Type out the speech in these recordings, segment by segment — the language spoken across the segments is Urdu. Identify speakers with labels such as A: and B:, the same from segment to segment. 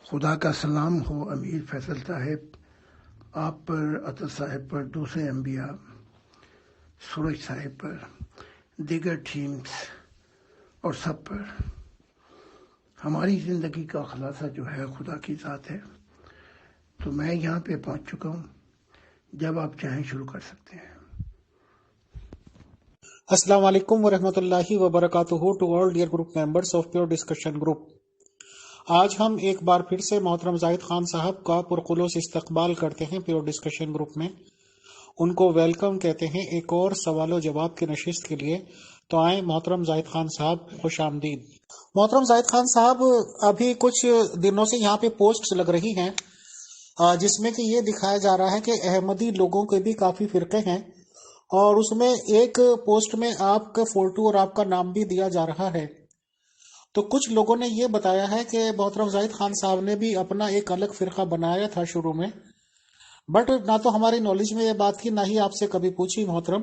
A: خدا کا سلام ہو امیر فیصل صاحب، آپ پر، عطا صاحب پر، دوسرے انبیاء، سورج صاحب پر، دیگر ٹیمز اور سب پر۔ ہماری زندگی کا خلاصہ جو ہے خدا کی ذات ہے، تو میں یہاں پہ پہنچ چکا ہوں، جب آپ چاہیں شروع کر سکتے ہیں۔
B: السلام علیکم ورحمۃ اللہ وبرکاتہ to all dear group members of pure discussion group. آج ہم ایک بار پھر سے محترم زاہد خان صاحب کا پرخلوص استقبال کرتے ہیں پیور ڈسکشن گروپ میں۔ ان کو ویلکم کہتے ہیں ایک اور سوال و جواب کی نشست کے لیے۔ تو آئیں محترم زاہد خان صاحب، خوش آمدید۔ محترم زاہد خان صاحب، ابھی کچھ دنوں سے یہاں پہ پوسٹس لگ رہی ہیں جس میں کہ یہ دکھایا جا رہا ہے کہ احمدی لوگوں کے بھی کافی فرقے ہیں، اور اس میں ایک پوسٹ میں آپ کا فوٹو اور آپ کا نام بھی دیا جا رہا ہے۔ تو کچھ لوگوں نے یہ بتایا ہے کہ محترم زاہد خان صاحب نے بھی اپنا ایک الگ فرقہ بنایا تھا شروع میں، بٹ نہ تو ہماری نالج میں یہ بات تھی، نہ ہی آپ سے کبھی پوچھی محترم۔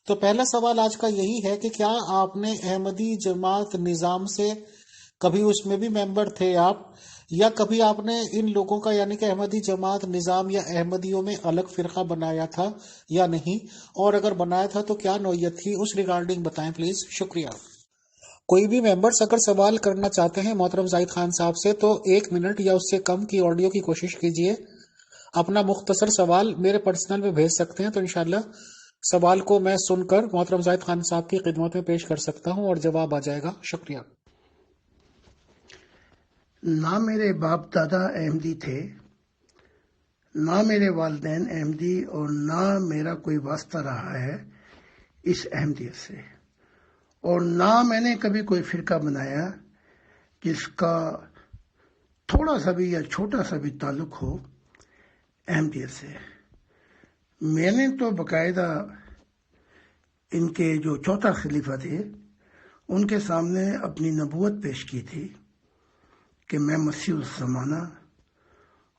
B: تو پہلا سوال آج کا یہی ہے کہ کیا آپ نے احمدی جماعت نظام سے کبھی اس میں بھی ممبر تھے آپ، یا کبھی آپ نے ان لوگوں کا یعنی کہ احمدی جماعت نظام یا احمدیوں میں الگ فرقہ بنایا تھا یا نہیں، اور اگر بنایا تھا تو کیا نوعیت تھی، اس ریگارڈنگ بتائیں پلیز، شکریہ۔ کوئی بھی ممبرس اگر سوال کرنا چاہتے ہیں محترم زاہد خان صاحب سے تو 1 منٹ یا اس سے کم کی آڈیو کی کوشش کیجئے، اپنا مختصر سوال میرے پرسنل میں بھیج سکتے ہیں، تو انشاءاللہ سوال کو میں سن کر محترم زاہد خان صاحب کی خدمت میں پیش کر سکتا ہوں اور جواب آ جائے گا۔ شکریہ۔
A: نہ میرے باپ دادا احمدی تھے، نہ میرے والدین احمدی، اور نہ میرا کوئی واسطہ رہا ہے اس احمدیت سے، اور نہ میں نے کبھی کوئی فرقہ بنایا جس کا تھوڑا سا بھی یا چھوٹا سا بھی تعلق ہو احمدیت سے۔ میں نے تو باقاعدہ ان کے جو چوتھا خلیفہ تھے ان کے سامنے اپنی نبوت پیش کی تھی کہ میں مسیح الزمانہ،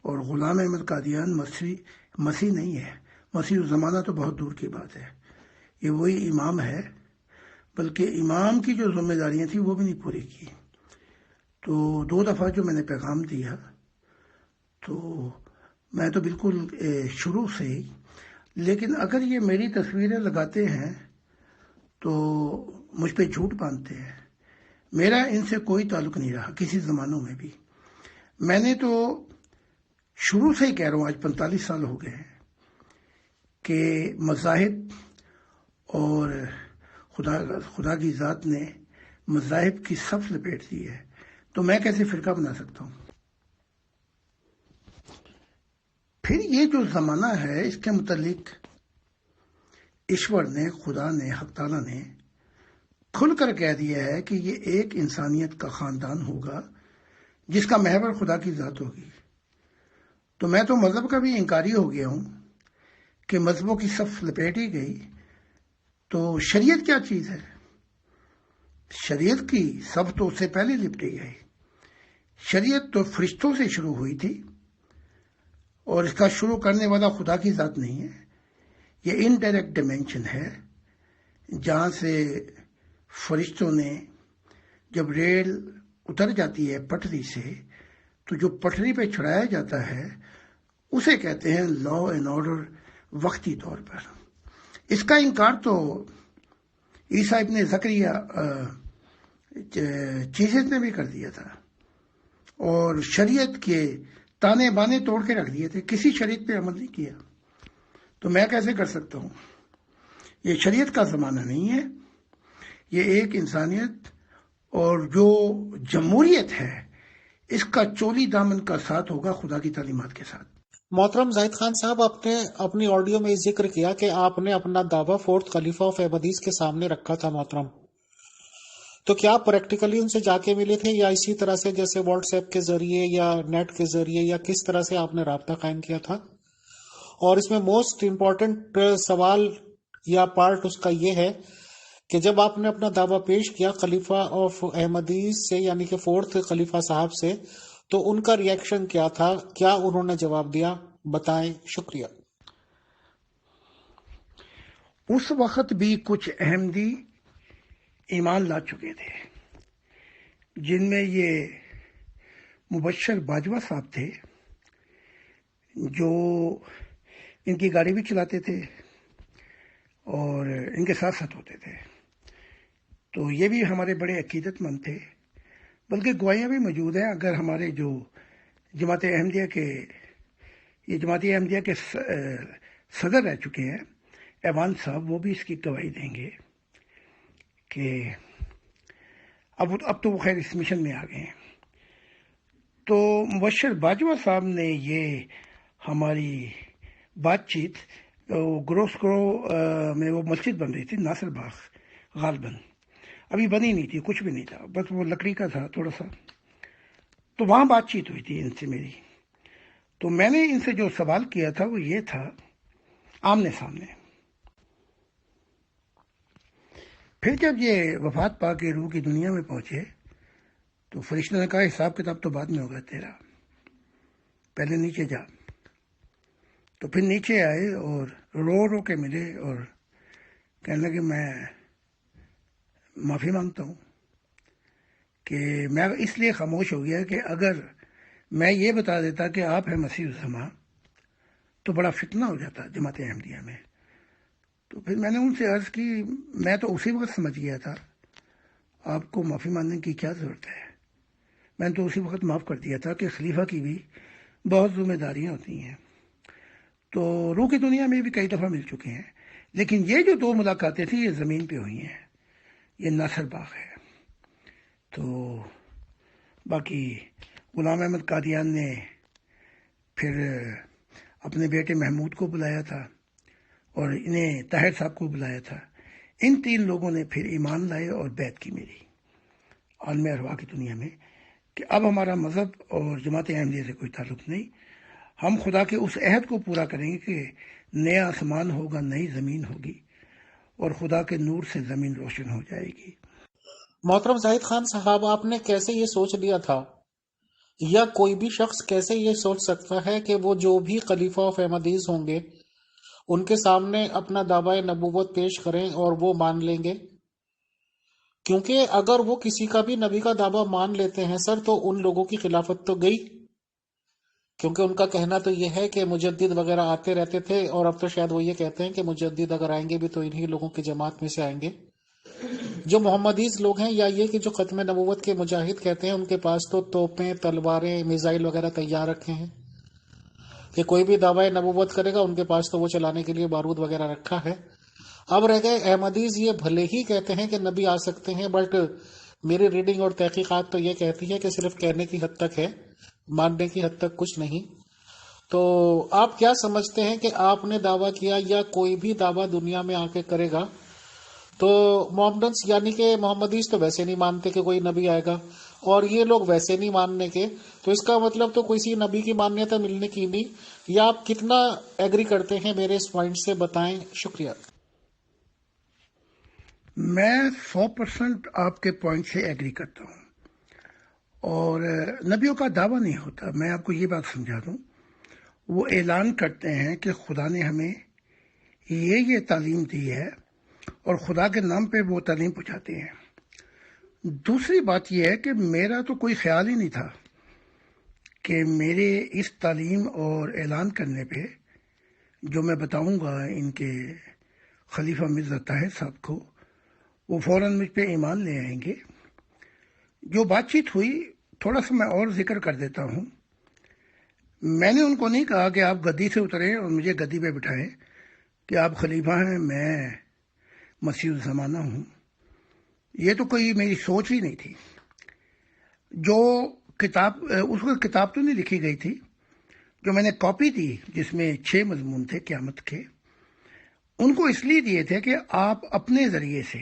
A: اور غلام احمد قادیان مسیح نہیں ہے، مسیح الزمانہ تو بہت دور کی بات ہے، یہ وہی امام ہے، بلکہ امام کی جو ذمہ داریاں تھیں وہ بھی نہیں پوری کی۔ تو 2 دفعہ جو میں نے پیغام دیا، تو میں تو بالکل شروع سے ہی، لیکن اگر یہ میری تصویریں لگاتے ہیں تو مجھ پہ جھوٹ باندھتے ہیں۔ میرا ان سے کوئی تعلق نہیں رہا کسی زمانوں میں بھی۔ میں نے تو شروع سے ہی کہہ رہا ہوں، آج 45 سال ہو گئے ہیں کہ مذاہب اور خدا کی ذات نے مذاہب کی صف لپیٹ دی ہے، تو میں کیسے فرقہ بنا سکتا ہوں؟ پھر یہ جو زمانہ ہے اس کے متعلق ایشور نے، خدا نے، حق تعالیٰ نے کھل کر کہہ دیا ہے کہ یہ ایک انسانیت کا خاندان ہوگا جس کا محور خدا کی ذات ہوگی۔ تو میں تو مذہب کا بھی انکاری ہو گیا ہوں کہ مذہبوں کی صف لپیٹی گئی، تو شریعت کیا چیز ہے؟ شریعت کی صف تو اس سے پہلے لپٹی گئی۔ شریعت تو فرشتوں سے شروع ہوئی تھی، اور اس کا شروع کرنے والا خدا کی ذات نہیں ہے، یہ انڈائریکٹ ڈائمینشن ہے جہاں سے فرشتوں نے، جب ریل اتر جاتی ہے پٹری سے، تو جو پٹری پہ چڑھایا جاتا ہے اسے کہتے ہیں لا اینڈ آرڈر وقتی طور پر۔ اس کا انکار تو عیسیٰ ابن زکریا چیزت نے بھی کر دیا تھا، اور شریعت کے تانے بانے توڑ کے رکھ دیے تھے، کسی شریعت پہ عمل نہیں کیا۔ تو میں کیسے کر سکتا ہوں؟ یہ شریعت کا زمانہ نہیں ہے، یہ ایک انسانیت اور جو جمہوریت ہے اس کا چولی دامن کا ساتھ ہوگا خدا کی تعلیمات کے ساتھ۔
B: محترم زاہد خان صاحب، آپ نے اپنی آڈیو میں ذکر کیا کہ آپ نے اپنا دعویٰ 4th خلیفہ آف احمدیز کے سامنے رکھا تھا محترم، تو کیا پریکٹیکلی ان سے جا کے ملے تھے، یا اسی طرح سے جیسے واٹس ایپ کے ذریعے یا نیٹ کے ذریعے، یا کس طرح سے آپ نے رابطہ قائم کیا تھا؟ اور اس میں موسٹ امپورٹنٹ سوال یا پارٹ اس کا یہ ہے کہ جب آپ نے اپنا دعویٰ پیش کیا خلیفہ آف احمدیز سے یعنی کہ 4th خلیفہ صاحب سے، تو ان کا ریئیکشن کیا تھا، کیا انہوں نے جواب دیا، بتائیں، شکریہ۔
A: اس وقت بھی کچھ احمدی ایمان لا چکے تھے، جن میں یہ مبشر باجوہ صاحب تھے جو ان کی گاڑی بھی چلاتے تھے اور ان کے ساتھ ساتھ ہوتے تھے. تو یہ بھی ہمارے بڑے عقیدت مند تھے، بلکہ گواہیاں بھی موجود ہیں. اگر ہمارے جو جماعت احمدیہ کے صدر رہ چکے ہیں ایوان صاحب، وہ بھی اس کی گواہی دیں گے کہ اب تو وہ خیر اس مشن میں آ گئے ہیں. تو مبشر باجوہ صاحب نے یہ ہماری بات چیت گروسکرو میں وہ مسجد بن رہی تھی ناصر باغ غالباً، ابھی بنی نہیں تھی، کچھ بھی نہیں تھا، بس وہ لکڑی کا تھا تھوڑا سا. تو وہاں بات چیت ہوئی تھی ان سے میری. تو میں نے ان سے جو سوال کیا تھا وہ یہ تھا آمنے سامنے. پھر جب یہ وفات پا کے روح کی دنیا میں پہنچے تو فرشتوں نے کہا حساب کتاب تو بعد میں ہوگا تیرا، پہلے نیچے جا. تو پھر نیچے آئے اور رو کے ملے اور کہنے لگے میں معافی مانگتا ہوں کہ میں اس لیے خاموش ہو گیا کہ اگر میں یہ بتا دیتا کہ آپ ہیں مسیح الزماں تو بڑا فتنہ ہو جاتا جماعت احمدیہ میں. تو پھر میں نے ان سے عرض کی میں تو اسی وقت سمجھ گیا تھا، آپ کو معافی مانگنے کی کیا ضرورت ہے، میں نے تو اسی وقت معاف کر دیا تھا کہ خلیفہ کی بھی بہت ذمہ داریاں ہوتی ہیں. تو روح کی دنیا میں بھی کئی دفعہ مل چکے ہیں، لیکن یہ جو 2 ملاقاتیں تھیں یہ زمین پہ ہوئی ہیں، یہ ناصر باغ ہے. تو باقی غلام احمد قادیان نے پھر اپنے بیٹے محمود کو بلایا تھا اور انہیں طاہر صاحب کو بلایا تھا. ان 3 لوگوں نے پھر ایمان لائے اور بیعت کی میری عالم ارواح کی دنیا میں کہ اب ہمارا مذہب اور جماعت احمدیہ سے کوئی تعلق نہیں، ہم خدا کے اس عہد کو پورا کریں گے کہ نیا آسمان ہوگا، نئی زمین ہوگی اور خدا کے نور سے زمین روشن ہو جائے گی.
B: محترم زاہد خان صاحب، آپ نے کیسے یہ سوچ لیا تھا، یا کوئی بھی شخص کیسے یہ سوچ سکتا ہے کہ وہ جو بھی خلیفہ آف احمدیز ہوں گے ان کے سامنے اپنا دعوی نبوت پیش کریں اور وہ مان لیں گے؟ کیونکہ اگر وہ کسی کا بھی نبی کا دعویٰ مان لیتے ہیں سر، تو ان لوگوں کی خلافت تو گئی، کیونکہ ان کا کہنا تو یہ ہے کہ مجدد وغیرہ آتے رہتے تھے، اور اب تو شاید وہ یہ کہتے ہیں کہ مجدد اگر آئیں گے بھی تو انہی لوگوں کی جماعت میں سے آئیں گے. جو محمدیز لوگ ہیں یا یہ کہ جو ختم نبوت کے مجاہد کہتے ہیں، ان کے پاس تو توپیں، تلواریں، میزائل وغیرہ تیار رکھے ہیں کہ کوئی بھی دعوی نبوت کرے گا ان کے پاس تو وہ چلانے کے لیے بارود وغیرہ رکھا ہے. اب رہ گئے احمدیز، یہ بھلے ہی کہتے ہیں کہ نبی آ سکتے ہیں، بٹ میری ریڈنگ اور تحقیقات تو یہ کہتی ہے کہ صرف کہنے کی حد تک ہے، ماننے کی حد تک کچھ نہیں. تو آپ کیا سمجھتے ہیں کہ آپ نے دعویٰ کیا یا کوئی بھی دعویٰ دنیا میں آ کے کرے گا تو محمدنس یعنی کہ محمدیز تو ویسے نہیں مانتے کہ کوئی نبی آئے گا، اور یہ لوگ ویسے نہیں ماننے کے، تو اس کا مطلب تو کسی نبی کی مانیتا ملنے کی نہیں. یا آپ کتنا ایگری کرتے ہیں میرے اس پوائنٹ سے بتائیں؟ شکریہ.
A: میں 100% آپ کے پوائنٹ سے ایگری کرتا ہوں، اور نبیوں کا دعویٰ نہیں ہوتا. میں آپ کو یہ بات سمجھا دوں، وہ اعلان کرتے ہیں کہ خدا نے ہمیں یہ تعلیم دی ہے اور خدا کے نام پہ وہ تعلیم پہنچاتے ہیں. دوسری بات یہ ہے کہ میرا تو کوئی خیال ہی نہیں تھا کہ میرے اس تعلیم اور اعلان کرنے پہ جو میں بتاؤں گا ان کے خلیفہ مرزا طاہر صاحب کو، وہ فوراً مجھ پہ ایمان لے آئیں گے. جو بات چیت ہوئی تھوڑا سا میں اور ذکر کر دیتا ہوں. میں نے ان کو نہیں کہا کہ آپ گدی سے اتریں اور مجھے گدی پہ بٹھائیں کہ آپ خلیفہ ہیں، میں مسیح الزمانہ ہوں. یہ تو کوئی میری سوچ ہی نہیں تھی. جو کتاب اس وقت کتاب تو نہیں لکھی گئی تھی، جو میں نے کاپی دی جس میں 6 مضمون تھے قیامت کے، ان کو اس لیے دیے تھے کہ آپ اپنے ذریعے سے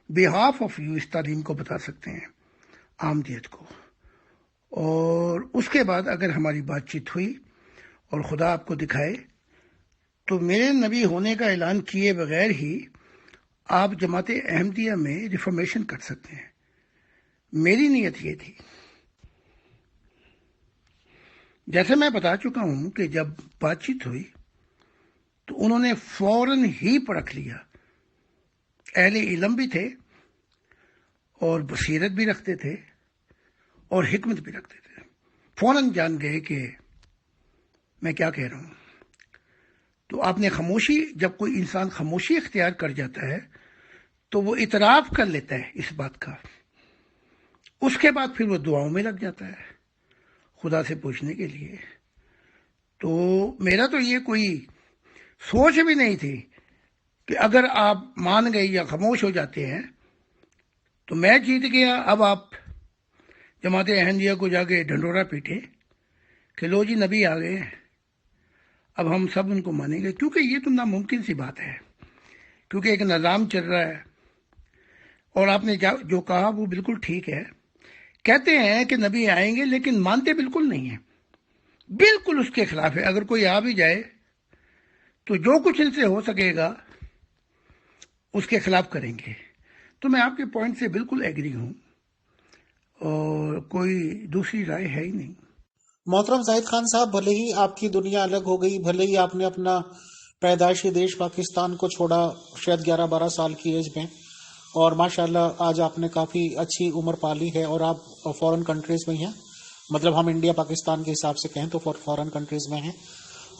A: بہاف آف یو اس تعلیم کو بتا سکتے ہیں، آمدیت کو. اور اس کے بعد اگر ہماری بات چیت ہوئی اور خدا آپ کو دکھائے تو میرے نبی ہونے کا اعلان کیے بغیر ہی آپ جماعت احمدیہ میں ریفارمیشن کر سکتے ہیں. میری نیت یہ تھی. جیسے میں بتا چکا ہوں کہ جب بات چیت ہوئی تو انہوں نے فوراً ہی پرکھ لیا. اہل علم بھی تھے اور بصیرت بھی رکھتے تھے اور حکمت بھی رکھتے تھے. فوراً جان گئے کہ میں کیا کہہ رہا ہوں. تو آپ نے خاموشی، جب کوئی انسان خاموشی اختیار کر جاتا ہے تو وہ اعتراف کر لیتا ہے اس بات کا. اس کے بعد پھر وہ دعاؤں میں لگ جاتا ہے خدا سے پوچھنے کے لیے. تو میرا تو یہ کوئی سوچ بھی نہیں تھی کہ اگر آپ مان گئے یا خاموش ہو جاتے ہیں تو میں جیت گیا. اب آپ جماعت احمدیہ کو جا کے ڈھنڈورا پیٹے کہ لو جی نبی آ گئے، اب ہم سب ان کو مانیں گے، کیونکہ یہ تو ناممکن سی بات ہے، کیونکہ ایک نظام چل رہا ہے. اور آپ نے جو کہا وہ بالکل ٹھیک ہے. کہتے ہیں کہ نبی آئیں گے لیکن مانتے بالکل نہیں ہیں، بالکل اس کے خلاف ہے. اگر کوئی آ بھی جائے تو جو کچھ ان سے ہو سکے گا اس کے خلاف کریں گے. تو میں آپ کے پوائنٹ سے بالکل ایگری ہوں اور کوئی دوسری رائے ہے ہی نہیں.
B: محترم زاہد خان صاحب، بھلے ہی آپ کی دنیا الگ ہو گئی، بھلے ہی آپ نے اپنا پیدائشی دیش پاکستان کو چھوڑا شاید 11-12 سال کی ایج میں، اور ماشاءاللہ آج آپ نے کافی اچھی عمر پالی ہے اور آپ فورن کنٹریز میں ہیں، مطلب ہم انڈیا پاکستان کے حساب سے کہیں تو فورن کنٹریز میں ہیں،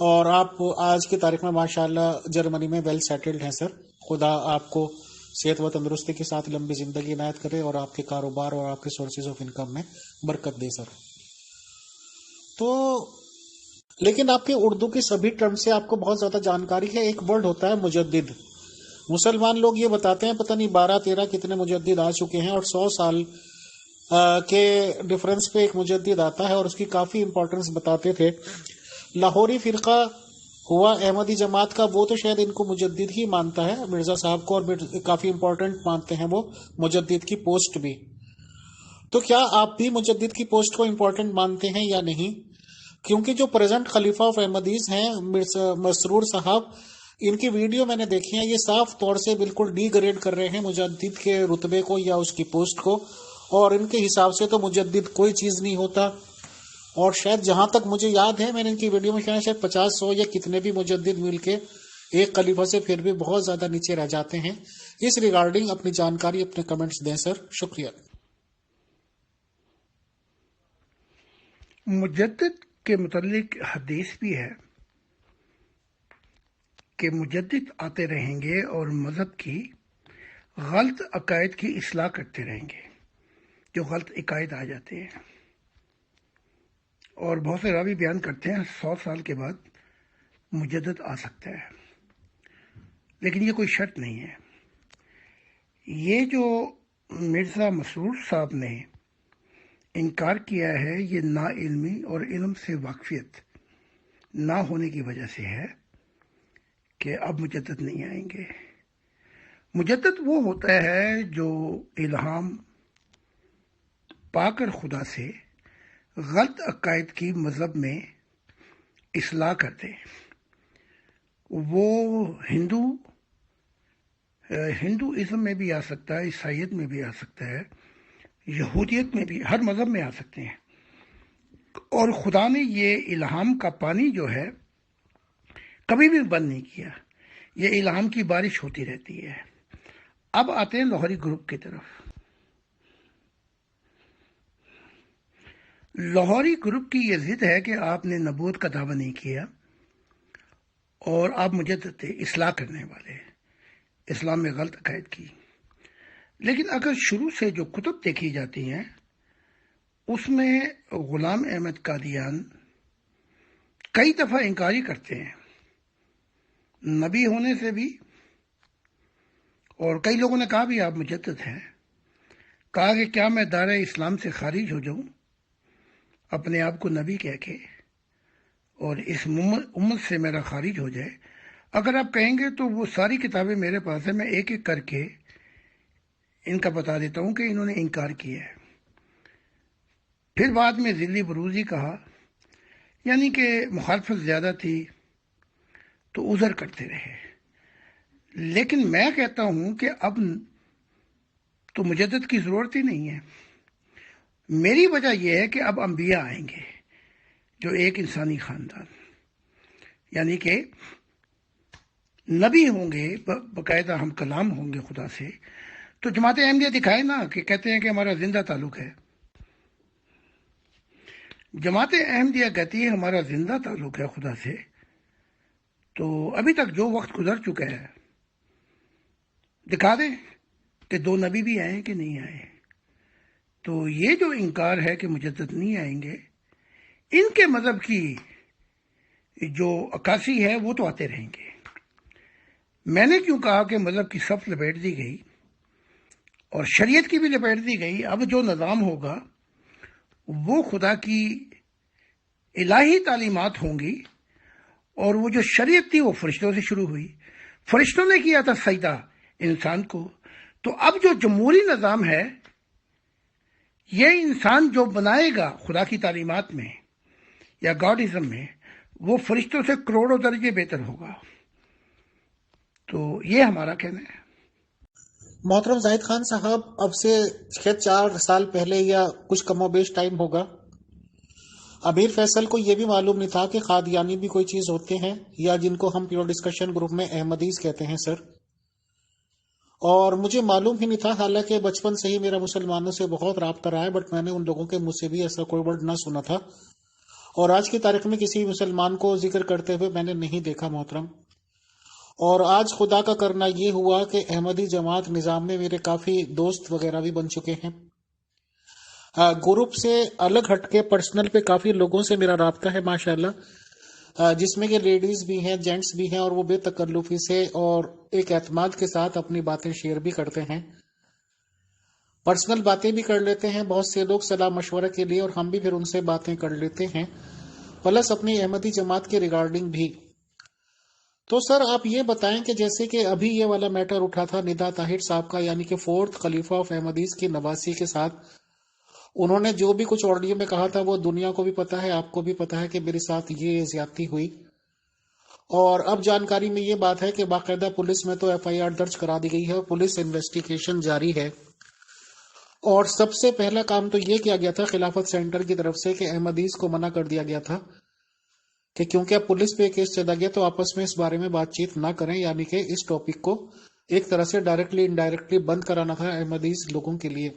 B: اور آپ آج کی تاریخ میں ماشاءاللہ جرمنی میں ویل سیٹلڈ ہیں. سر، خدا آپ کو صحت و تندرستی کے ساتھ لمبی زندگی عنایت کرے اور آپ کے کاروبار اور آپ کے سورسز آف انکم میں برکت دے. سر، تو لیکن آپ کے اردو کی سبھی ٹرم سے آپ کو بہت زیادہ جانکاری ہے. ایک ورڈ ہوتا ہے مجدد. مسلمان لوگ یہ بتاتے ہیں پتہ نہیں 12-13 کتنے مجدد آ چکے ہیں، اور 100 سال کے ڈیفرنس پہ ایک مجدد آتا ہے، اور اس کی کافی امپورٹنس بتاتے تھے. لاہوری فرقہ ہوا احمدی جماعت کا، وہ تو شاید ان کو مجدد ہی مانتا ہے، مرزا صاحب کو، اور کافی امپورٹنٹ مانتے ہیں وہ مجدد کی پوسٹ بھی. تو کیا آپ بھی مجدد کی پوسٹ کو امپورٹنٹ مانتے ہیں یا نہیں؟ کیونکہ جو پریزنٹ خلیفہ آف احمدیز ہیں مسرور صاحب، ان کی ویڈیو میں نے دیکھی ہیں، یہ صاف طور سے بالکل ڈی گریڈ کر رہے ہیں مجدد کے رتبے کو یا اس کی پوسٹ کو، اور ان کے حساب سے تو مجدد کوئی چیز نہیں ہوتا. اور شاید جہاں تک مجھے یاد ہے، میں نے ان کی ویڈیو میں شاید 50-100 یا کتنے بھی مجدد مل کے ایک خلیفہ سے پھر بھی بہت زیادہ نیچے رہ جاتے ہیں. اس ریگارڈنگ اپنی جانکاری، اپنے کمنٹس دیں سر، شکریہ.
A: مجدد کے متعلق حدیث بھی ہے کہ مجدد آتے رہیں گے اور مذہب کی غلط عقائد کی اصلاح کرتے رہیں گے، جو غلط عقائد آ جاتے ہیں. اور بہت سے راوی بیان کرتے ہیں 100 سال کے بعد مجدد آ سکتا ہے، لیکن یہ کوئی شرط نہیں ہے. یہ جو مرزا مسرور صاحب نے انکار کیا ہے، یہ نا علمی اور علم سے واقفیت نہ ہونے کی وجہ سے ہے کہ اب مجدد نہیں آئیں گے. مجدد وہ ہوتا ہے جو الہام پا کر خدا سے غلط عقائد کی مذہب میں اصلاح کرتے. وہ ہندوازم میں بھی آ سکتا ہے، عیسائیت میں بھی آ سکتا ہے، یہودیت میں بھی، ہر مذہب میں آ سکتے ہیں. اور خدا نے یہ الہام کا پانی جو ہے کبھی بھی بند نہیں کیا، یہ الہام کی بارش ہوتی رہتی ہے. اب آتے ہیں لاہوری گروپ کی طرف. لاہوری گروپ کی یہ ضد ہے کہ آپ نے نبوت کا دعویٰ نہیں کیا اور آپ مجدد تھے، اصلاح کرنے والے، اسلام میں غلط عقائد کی. لیکن اگر شروع سے جو کتب دیکھی جاتی ہیں اس میں غلام احمد قادیان کئی دفعہ انکاری کرتے ہیں نبی ہونے سے بھی، اور کئی لوگوں نے کہا بھی آپ مجدد ہیں. کہا کہ کیا میں دائرہ اسلام سے خارج ہو جاؤں اپنے آپ کو نبی کہہ کے، اور اس امت سے میرا خارج ہو جائے؟ اگر آپ کہیں گے تو وہ ساری کتابیں میرے پاس ہیں، میں ایک ایک کر کے ان کا بتا دیتا ہوں کہ انہوں نے انکار کیا ہے. پھر بعد میں ذلی بروزی کہا، یعنی کہ مخالفت زیادہ تھی تو عذر کرتے رہے. لیکن میں کہتا ہوں کہ اب تو مجدد کی ضرورت ہی نہیں ہے. میری وجہ یہ ہے کہ اب انبیاء آئیں گے جو ایک انسانی خاندان، یعنی کہ نبی ہوں گے، باقاعدہ ہم کلام ہوں گے خدا سے. تو جماعت احمدیہ دکھائے نا کہ کہتے ہیں کہ ہمارا زندہ تعلق ہے. جماعت احمدیہ کہتی ہے ہمارا زندہ تعلق ہے خدا سے، تو ابھی تک جو وقت گزر چکا ہے دکھا دیں کہ دو نبی بھی آئے کہ نہیں آئے۔ تو یہ جو انکار ہے کہ مجدد نہیں آئیں گے، ان کے مذہب کی جو عکاسی ہے وہ تو آتے رہیں گے۔ میں نے کیوں کہا کہ مذہب کی صف لپیٹ دی گئی اور شریعت کی بھی لپیٹ دی گئی؟ اب جو نظام ہوگا وہ خدا کی الہی تعلیمات ہوں گی، اور وہ جو شریعت تھی وہ فرشتوں سے شروع ہوئی، فرشتوں نے کیا تھا سجدہ انسان کو۔ تو اب جو جمہوری نظام ہے، یہ انسان جو بنائے گا خدا کی تعلیمات میں یا گاڈزم میں، وہ فرشتوں سے کروڑوں درجے بہتر ہوگا۔ تو یہ ہمارا کہنا ہے۔
B: محترم زاہد خان صاحب، اب سے 4 سال پہلے یا کچھ کم و بیش ٹائم ہوگا، امیر فیصل کو یہ بھی معلوم نہیں تھا کہ قادیانی بھی کوئی چیز ہوتے ہیں، یا جن کو ہم پیور ڈسکشن گروپ میں احمدیز کہتے ہیں سر۔ اور مجھے معلوم ہی نہیں تھا، حالانکہ بچپن سے ہی میرا مسلمانوں سے بہت رابطہ رہا ہے، بٹ میں نے ان لوگوں کے منہ سے بھی ایسا کوئی ورڈ نہ سنا تھا، اور آج کی تاریخ میں کسی مسلمان کو ذکر کرتے ہوئے میں نے نہیں دیکھا محترم۔ اور آج خدا کا کرنا یہ ہوا کہ احمدی جماعت نظام میں میرے کافی دوست وغیرہ بھی بن چکے ہیں۔ گروپ سے الگ ہٹ کے پرسنل پہ کافی لوگوں سے میرا رابطہ ہے ماشاءاللہ، جس میں کہ لیڈیز بھی ہیں، جینٹس بھی ہیں، اور وہ بے تکلفی سے اور ایک اعتماد کے ساتھ اپنی باتیں شیئر بھی کرتے ہیں، پرسنل باتیں بھی کر لیتے ہیں بہت سے لوگ صلاح مشورہ کے لیے، اور ہم بھی پھر ان سے باتیں کر لیتے ہیں، پلس اپنی احمدی جماعت کے ریگارڈنگ بھی۔ تو سر آپ یہ بتائیں کہ جیسے کہ ابھی یہ والا میٹر اٹھا تھا ندا طاہر صاحب کا، یعنی کہ 4th خلیفہ آف احمدیز کی نواسی کے ساتھ، انہوں نے جو بھی کچھ آڈیو میں کہا تھا وہ دنیا کو بھی پتا ہے، آپ کو بھی پتا ہے کہ میرے ساتھ یہ زیادتی ہوئی، اور اب جانکاری میں یہ بات ہے کہ باقاعدہ پولیس میں تو FIR درج کرا دی گئی ہے، پولیس انویسٹیگیشن جاری ہے، اور سب سے پہلا کام تو یہ کیا گیا تھا خلافت سینٹر کی طرف سے کہ احمدیز کو منع کر دیا گیا تھا کہ کیونکہ اب پولیس پہ کیس چلا گیا تو آپس میں اس بارے میں بات چیت نہ کریں، یعنی کہ اس ٹاپک کو ایک طرح سے ڈائریکٹلی انڈائریکٹلی بند کرانا تھا احمدیز لوگوں کے لیے۔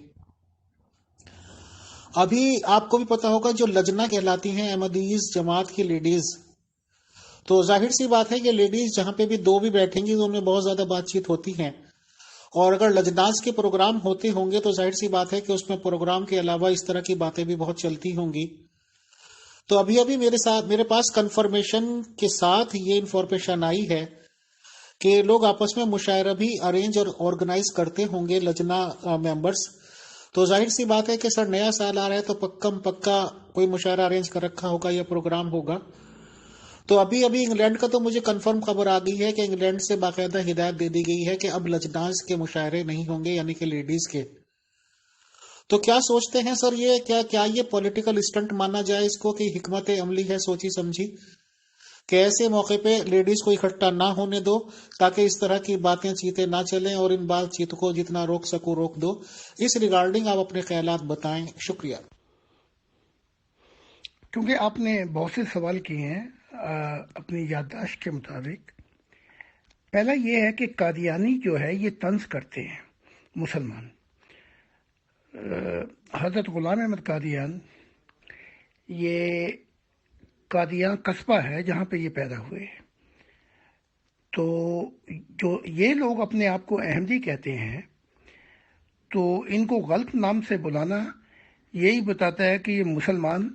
B: ابھی آپ کو بھی پتا ہوگا جو لجنہ کہلاتی ہیں احمدیز جماعت کی لیڈیز، تو ظاہر سی بات ہے کہ لیڈیز جہاں پہ بھی دو بھی بیٹھیں گی تو ان میں بہت زیادہ بات چیت ہوتی ہیں، اور اگر لجناز کے پروگرام ہوتے ہوں گے تو ظاہر سی بات ہے کہ اس میں پروگرام کے علاوہ اس طرح کی باتیں بھی بہت چلتی ہوں گی۔ تو ابھی میرے پاس کنفرمیشن کے ساتھ یہ انفارمیشن آئی ہے کہ لوگ آپس میں مشاعرہ بھی ارینج اور آرگنائز کرتے ہوں گے لجنہ ممبرز۔ تو ظاہر سی بات ہے کہ سر نیا سال آ رہا ہے تو پکا کوئی مشاعرہ ارینج کر رکھا ہوگا یا پروگرام ہوگا۔ تو ابھی انگلینڈ کا تو مجھے کنفرم خبر آ گئی ہے کہ انگلینڈ سے باقاعدہ ہدایت دے دی گئی ہے کہ اب لجناز کے مشاعرے نہیں ہوں گے، یعنی کہ لیڈیز کے۔ تو کیا سوچتے ہیں سر، یہ کیا یہ پولیٹیکل اسٹنٹ مانا جائے اس کو کہ حکمت عملی ہے سوچی سمجھی کہ ایسے موقع پہ لیڈیز کو اکٹھا نہ ہونے دو تاکہ اس طرح کی باتیں چیتیں نہ چلیں، اور ان بات چیت کو جتنا روک سکو روک دو؟ اس ریگارڈنگ آپ اپنے خیالات بتائیں، شکریہ۔
A: کیونکہ آپ نے بہت سے سوال کیے ہیں اپنی یادداشت کے مطابق، پہلا یہ ہے کہ قادیانی جو ہے یہ طنز کرتے ہیں مسلمان۔ حضرت غلام احمد قادیان، یہ قادیاں قصبہ ہے جہاں پہ یہ پیدا ہوئے، تو جو یہ لوگ اپنے آپ کو احمدی کہتے ہیں تو ان کو غلط نام سے بلانا یہی بتاتا ہے کہ یہ مسلمان،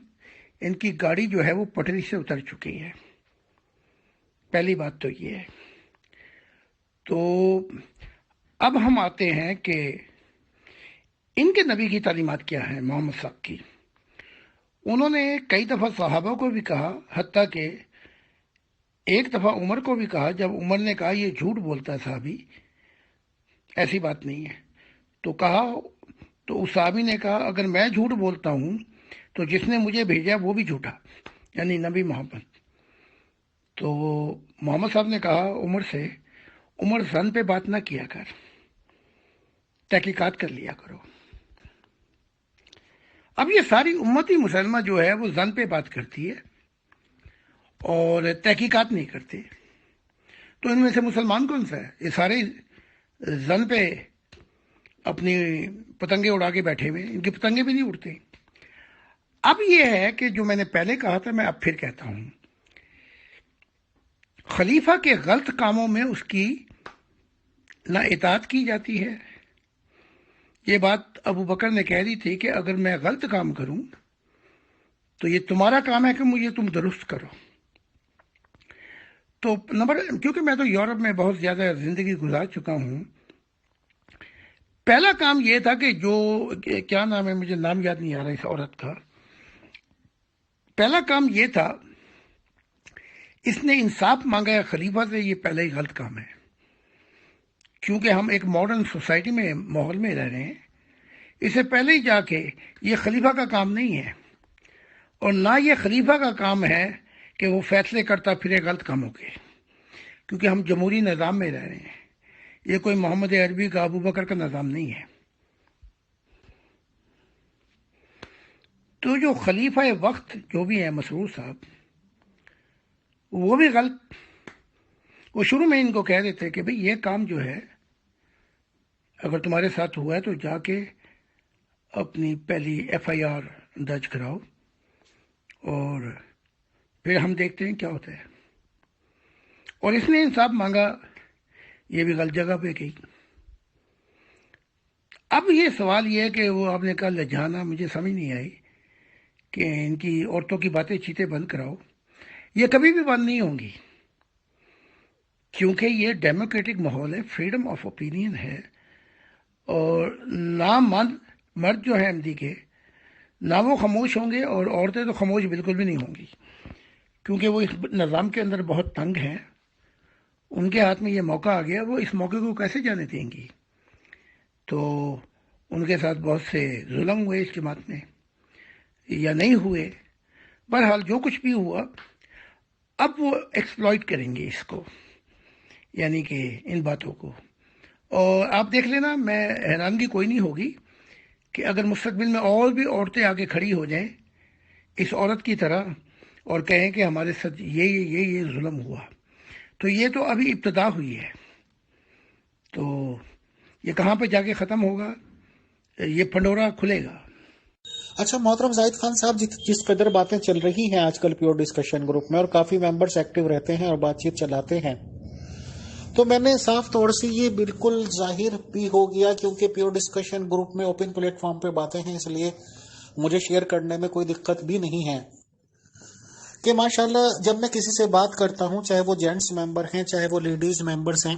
A: ان کی گاڑی جو ہے وہ پٹری سے اتر چکی ہے۔ پہلی بات تو یہ ہے۔ تو اب ہم آتے ہیں کہ ان کے نبی کی تعلیمات کیا ہیں محمد صاحب کی۔ انہوں نے کئی دفعہ صحابہ کو بھی کہا، حتیٰ کہ ایک دفعہ عمر کو بھی کہا، جب عمر نے کہا یہ جھوٹ بولتا ہے صحابی، ایسی بات نہیں ہے، تو کہا، تو اس صحابی نے کہا اگر میں جھوٹ بولتا ہوں تو جس نے مجھے بھیجا وہ بھی جھوٹا، یعنی نبی محمد۔ تو محمد صاحب نے کہا عمر سے، عمر زن پہ بات نہ کیا کر، تحقیقات کر لیا کرو۔ اب یہ ساری امتی مسلمہ جو ہے وہ زن پہ بات کرتی ہے اور تحقیقات نہیں کرتے، تو ان میں سے مسلمان کون سا ہے؟ یہ سارے زن پہ اپنی پتنگیں اڑا کے بیٹھے ہوئے، ان کی پتنگیں بھی نہیں اڑتے۔ اب یہ ہے کہ جو میں نے پہلے کہا تھا میں اب پھر کہتا ہوں، خلیفہ کے غلط کاموں میں اس کی نہ اطاعت کی جاتی ہے. یہ بات ابو بکر نے کہہ دی تھی کہ اگر میں غلط کام کروں تو یہ تمہارا کام ہے کہ مجھے تم درست کرو. تو کیونکہ میں تو یورپ میں بہت زیادہ زندگی گزار چکا ہوں، پہلا کام یہ تھا کہ جو کیا نام ہے، مجھے نام یاد نہیں آ رہا اس عورت کا، پہلا کام یہ تھا اس نے انصاف مانگا ہے خلیفہ سے. یہ پہلا ہی غلط کام ہے، کیونکہ ہم ایک ماڈرن سوسائٹی میں ماحول میں رہ رہے ہیں. اسے پہلے ہی جا کے یہ خلیفہ کا کام نہیں ہے، اور نہ یہ خلیفہ کا کام ہے کہ وہ فیصلے کرتا پھرے غلط کاموں کے، کیونکہ ہم جمہوری نظام میں رہ رہے ہیں. یہ کوئی محمد عربی کا ابو بکر کا نظام نہیں ہے. تو جو خلیفہ وقت جو بھی ہیں مسرور صاحب، وہ بھی غلط. وہ شروع میں ان کو کہہ دیتے کہ بھئی یہ کام جو ہے اگر تمہارے ساتھ ہوا ہے تو جا کے اپنی پہلی FIR درج کراؤ، اور پھر ہم دیکھتے ہیں کیا ہوتا ہے. اور اس نے انصاف مانگا، یہ بھی غلط جگہ پہ گئی. اب یہ سوال یہ ہے کہ وہ آپ نے کہا لجانا، مجھے سمجھ نہیں آئی کہ ان کی عورتوں کی باتیں چیتیں بند کراؤ. یہ کبھی بھی بند نہیں ہوں گی، کیونکہ یہ ڈیموکریٹک ماحول ہے، فریڈم آف اوپینین ہے. اور نہ مرد جو ہیں احمدی کے، نہ وہ خاموش ہوں گے، اور عورتیں تو خاموش بالکل بھی نہیں ہوں گی، کیونکہ وہ اس نظام کے اندر بہت تنگ ہیں. ان کے ہاتھ میں یہ موقع آ گیا، وہ اس موقع کو کیسے جانے دیں گی؟ تو ان کے ساتھ بہت سے ظلم ہوئے اس جماعت میں، یا نہیں ہوئے، بہرحال جو کچھ بھی ہوا، اب وہ ایکسپلائٹ کریں گے اس کو، یعنی کہ ان باتوں کو. اور آپ دیکھ لینا، میں حیرانگی کوئی نہیں ہوگی کہ اگر مستقبل میں اور بھی عورتیں آگے کھڑی ہو جائیں اس عورت کی طرح اور کہیں کہ ہمارے ساتھ یہ ظلم ہوا. تو یہ تو ابھی ابتدا ہوئی ہے، تو یہ کہاں پہ جا کے ختم ہوگا، یہ پنڈورا کھلے گا.
B: اچھا محترم زاہد خان صاحب، جس قدر باتیں چل رہی ہیں آج کل پیور ڈسکشن گروپ میں، اور کافی ممبرز ایکٹیو رہتے ہیں اور بات چیت چلاتے ہیں، تو میں نے صاف طور سے یہ بالکل ظاہر بھی ہو گیا، کیونکہ پیور ڈسکشن گروپ میں اوپن پلیٹ فارم پہ باتیں ہیں، اس لیے مجھے شیئر کرنے میں کوئی دقت بھی نہیں ہے، کہ ماشاءاللہ جب میں کسی سے بات کرتا ہوں، چاہے وہ جینٹس ممبر ہیں چاہے وہ لیڈیز ممبرز ہیں،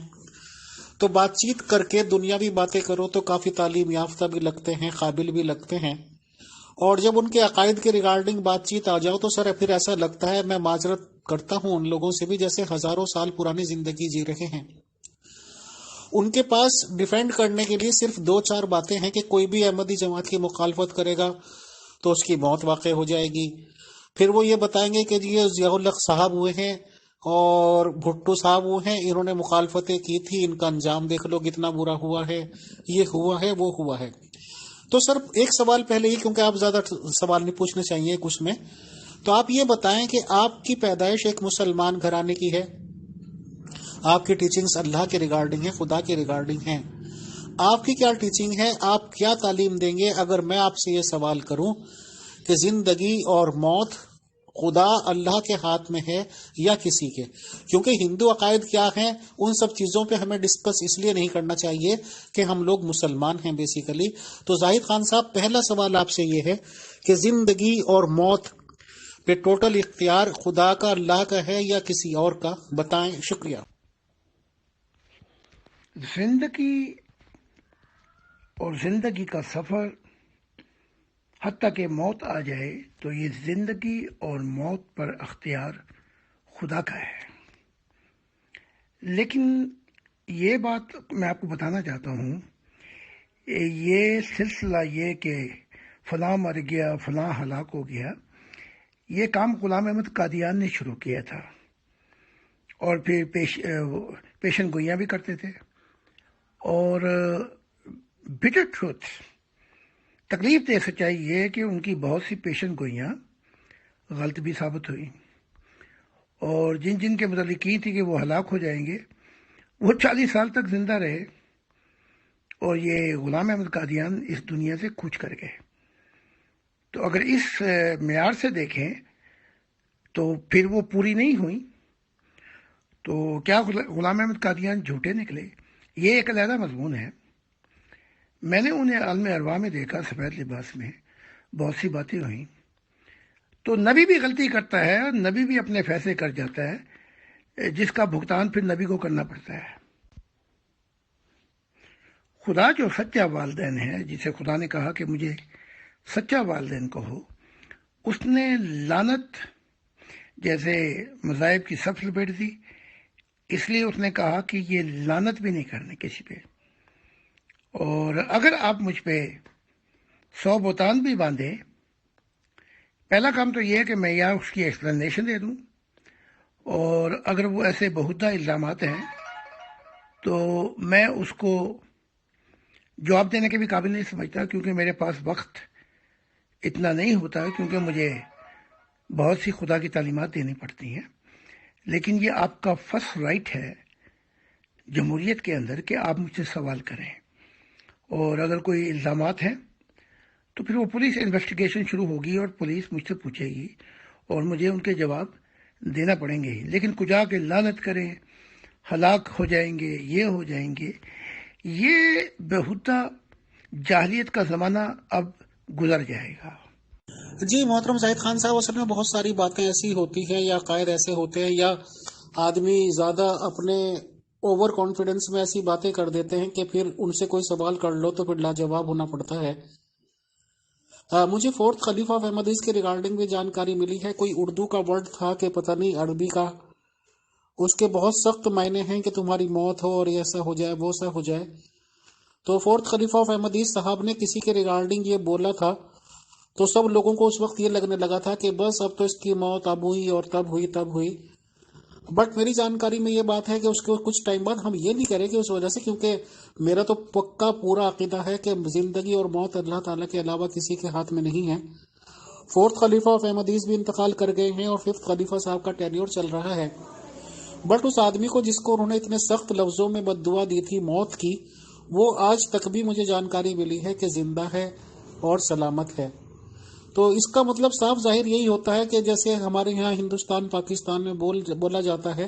B: تو بات چیت کر کے دنیاوی باتیں کرو تو کافی تعلیم یافتہ بھی لگتے ہیں، قابل بھی لگتے ہیں. اور جب ان کے عقائد کے ریگارڈنگ بات چیت آ جاؤ تو سر پھر ایسا لگتا ہے، میں معذرت کرتا ہوں ان لوگوں سے بھی، جیسے ہزاروں سال پرانی زندگی جی رہے ہیں. ان کے پاس ڈیفینڈ کرنے کے لیے صرف 2-4 باتیں ہیں کہ کوئی بھی احمدی جماعت کی مخالفت کرے گا تو اس کی موت واقع ہو جائے گی. پھر وہ یہ بتائیں گے کہ یہ ضیاء الحق صاحب ہوئے ہیں اور بھٹو صاحب ہوئے ہیں، انہوں نے مخالفتیں کی تھی، ان کا انجام دیکھ لو کتنا برا ہوا ہے، یہ ہوا ہے وہ ہوا ہے. تو سر ایک سوال پہلے ہی، کیونکہ آپ زیادہ سوال نہیں پوچھنے چاہیے کچھ میں، تو آپ یہ بتائیں کہ آپ کی پیدائش ایک مسلمان گھرانے کی ہے، آپ کی ٹیچنگز اللہ کے ریگارڈنگ ہیں، خدا کے ریگارڈنگ ہیں، آپ کی کیا ٹیچنگ ہے، آپ کیا تعلیم دیں گے اگر میں آپ سے یہ سوال کروں کہ زندگی اور موت خدا اللہ کے ہاتھ میں ہے یا کسی کے؟ کیونکہ ہندو عقائد کیا ہیں، ان سب چیزوں پہ ہمیں ڈسکس اس لیے نہیں کرنا چاہیے کہ ہم لوگ مسلمان ہیں بیسیکلی. تو زاہد خان صاحب، پہلا سوال آپ سے یہ ہے کہ زندگی اور موت پہ ٹوٹل اختیار خدا کا، اللہ کا ہے یا کسی اور کا؟ بتائیں. شکریہ.
A: زندگی اور زندگی کا سفر، حتیٰ کہ موت آ جائے تو یہ زندگی اور موت پر اختیار خدا کا ہے. لیکن یہ بات میں آپ کو بتانا چاہتا ہوں، یہ سلسلہ یہ کہ فلاں مر گیا فلاں ہلاک ہو گیا، یہ کام غلام احمد قادیان نے شروع کیا تھا، اور پھر پیشن گوئیاں بھی کرتے تھے. اور بٹر ٹروتھ، تکلیف دہ سچائی یہ ہے کہ ان کی بہت سی پیشن گوئیاں غلط بھی ثابت ہوئی، اور جن جن کے متعلق کی تھی کہ وہ ہلاک ہو جائیں گے، وہ 40 سال تک زندہ رہے، اور یہ غلام احمد قادیان اس دنیا سے کوچ کر گئے. تو اگر اس معیار سے دیکھیں تو پھر وہ پوری نہیں ہوئی. تو کیا غلام احمد قادیان جھوٹے نکلے؟ یہ ایک علیحدہ مضمون ہے. میں نے انہیں عالم ارواح میں دیکھا، سفید لباس میں، بہت سی باتیں ہوئیں. تو نبی بھی غلطی کرتا ہے، اور نبی بھی اپنے فیصلے کر جاتا ہے، جس کا بھگتان پھر نبی کو کرنا پڑتا ہے. خدا جو سچا والدین ہے، جسے خدا نے کہا کہ مجھے سچا والدین کہو، اس نے لعنت جیسے مذاہب کی سب لپیٹ دی. اس لیے اس نے کہا کہ یہ لعنت بھی نہیں کرنے کسی پہ. اور اگر آپ مجھ پہ 100 بہتان بھی باندھے، پہلا کام تو یہ ہے کہ میں یا اس کی ایکسپلینیشن دے دوں، اور اگر وہ ایسے بہتہ الزامات ہیں تو میں اس کو جواب دینے کے بھی قابل نہیں سمجھتا، کیونکہ میرے پاس وقت اتنا نہیں ہوتا، کیونکہ مجھے بہت سی خدا کی تعلیمات دینی پڑتی ہیں. لیکن یہ آپ کا فرسٹ رائٹ ہے جمہوریت کے اندر کہ آپ مجھ سے سوال کریں، اور اگر کوئی الزامات ہیں تو پھر وہ پولیس انویسٹیگیشن شروع ہوگی اور پولیس مجھ سے پوچھے گی اور مجھے ان کے جواب دینا پڑیں گے. لیکن کجا کے لعنت کریں، ہلاک ہو جائیں گے، یہ ہو جائیں گے، یہ بہتہ جاہلیت کا زمانہ اب گزر جائے گا.
B: جی محترم زاہد خان صاحب، اصل میں بہت ساری باتیں ایسی ہوتی ہیں یا قائد ایسے ہوتے ہیں یا آدمی زیادہ اپنے اوور کانفیڈنس میں ایسی باتیں کر دیتے ہیں کہ پھر ان سے کوئی سوال کر لو تو پھر لاجواب ہونا پڑتا ہے. مجھے فورتھ خلیفہ آف احمدیز کے ریگارڈنگ بھی جانکاری ملی ہے. کوئی اردو کا ورڈ تھا کہ پتہ نہیں عربی کا، اس کے بہت سخت معنی ہیں کہ تمہاری موت ہو اور ایسا ہو جائے وہ سا ہو جائے. تو فورتھ خلیفہ آف احمدیز صاحب نے کسی کے ریگارڈنگ یہ بولا تھا تو سب لوگوں کو اس وقت یہ لگنے لگا تھا کہ بس اب تو اس کی موت اب ہوئی اور تب ہوئی. بٹ میری جانکاری میں یہ بات ہے کہ اس کو کچھ ٹائم بعد ہم یہ نہیں کریں گے، اس وجہ سے کیونکہ میرا تو پکا پورا عقیدہ ہے کہ زندگی اور موت اللہ تعالیٰ کے علاوہ کسی کے ہاتھ میں نہیں ہے. فورتھ خلیفہ آف احمدیز بھی انتقال کر گئے ہیں اور ففتھ خلیفہ صاحب کا ٹینیور چل رہا ہے. بٹ اس آدمی کو جس کو انہوں نے اتنے سخت لفظوں میں بد دعا دی تھی موت کی، وہ آج تک بھی مجھے جانکاری ملی ہے کہ زندہ ہے اور سلامت ہے. تو اس کا مطلب صاف ظاہر یہی ہوتا ہے کہ جیسے ہمارے یہاں ہندوستان پاکستان میں بولا جاتا ہے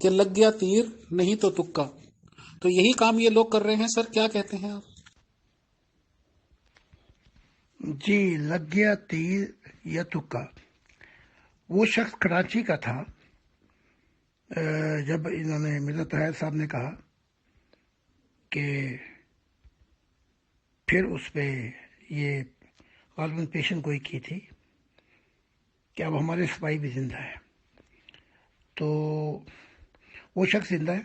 B: کہ لگ گیا تیر نہیں تو تکا، تو یہی کام یہ لوگ کر رہے ہیں. سر کیا کہتے ہیں آپ؟
A: جی، لگ گیا تیر یا تکا. وہ شخص کراچی کا تھا. جب انہوں نے مرزا طاہر صاحب نے کہا کہ پھر اس پہ یہ غالباً پیشن گوئی کی تھی کہ اب ہمارے سپاہی بھی زندہ ہے، تو وہ شخص زندہ ہے،